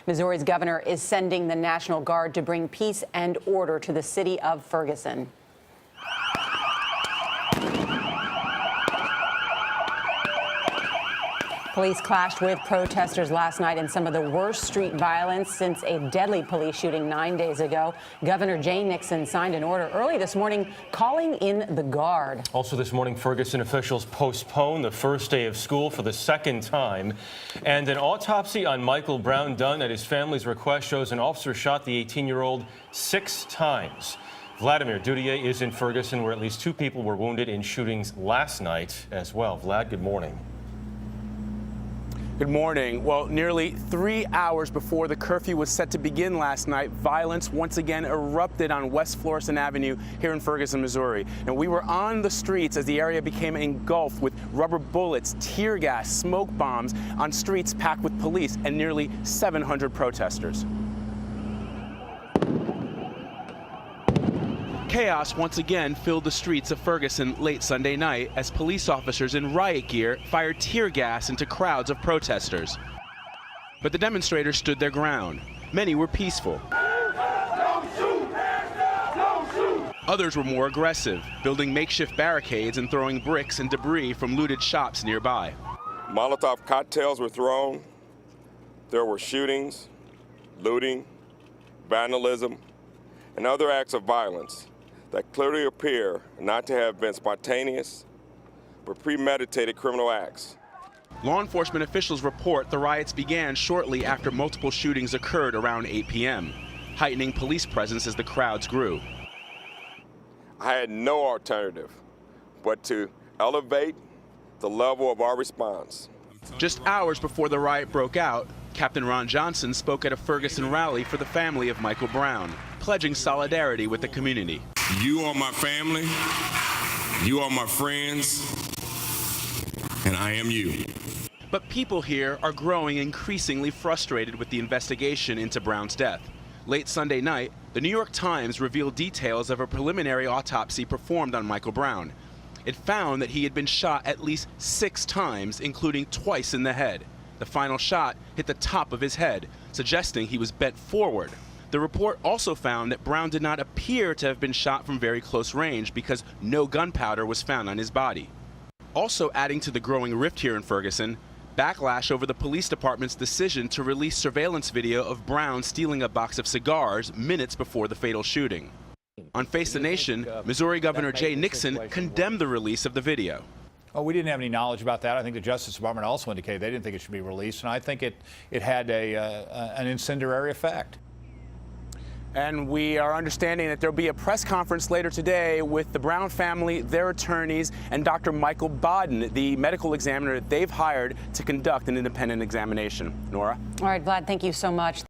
Missouri's governor is sending the National Guard to bring peace and order to the city of Ferguson. Police clashed with protesters last night in some of the worst street violence since a deadly police shooting 9 days ago. Governor Jay Nixon signed an order early this morning calling in the Guard. Also this morning, Ferguson officials postponed the first day of school for the second time. And an autopsy on Michael Brown done at his family's request shows an officer shot the 18-year-old 6 times. Vlad Duthiers is in Ferguson, where at least 2 people were wounded in shootings last night as well. Vlad, good morning. Good morning. Well, nearly 3 hours before the curfew was set to begin last night, violence once again erupted on West Florissant Avenue here in Ferguson, Missouri. And we were on the streets as the area became engulfed with rubber bullets, tear gas, smoke bombs on streets packed with police and nearly 700 protesters. Chaos once again filled the streets of Ferguson late Sunday night as police officers in riot gear fired tear gas into crowds of protesters. But the demonstrators stood their ground. Many were peaceful. Others were more aggressive, building makeshift barricades and throwing bricks and debris from looted shops nearby. Molotov cocktails were thrown. There were shootings, looting, vandalism, and other acts of violence that clearly appear not to have been spontaneous, but premeditated criminal acts. Law enforcement officials report the riots began shortly after multiple shootings occurred around 8 p.m., heightening police presence as the crowds grew. I had no alternative but to elevate the level of our response. Just hours before the riot broke out, Captain Ron Johnson spoke at a Ferguson rally for the family of Michael Brown, pledging solidarity with the community. You are my family, you are my friends, and I am you. But people here are growing increasingly frustrated with the investigation into Brown's death. Late Sunday night, the New York Times revealed details of a preliminary autopsy performed on Michael Brown. It found that he had been shot at least 6 times, including twice in the head. The final shot hit the top of his head, suggesting he was bent forward. The report also found that Brown did not appear to have been shot from very close range because no gunpowder was found on his body. Also adding to the growing rift here in Ferguson, backlash over the police department's decision to release surveillance video of Brown stealing a box of cigars minutes before the fatal shooting. On Face the Nation, Missouri Governor Jay Nixon condemned the release of the video. Oh, we didn't have any knowledge about that. I think the Justice Department also indicated they didn't think it should be released, and I think it had an incendiary effect. And we are understanding that there'll be a press conference later today with the Brown family, their attorneys, and Dr. Michael Bodden, the medical examiner that they've hired to conduct an independent examination. Nora? All right, Vlad, thank you so much.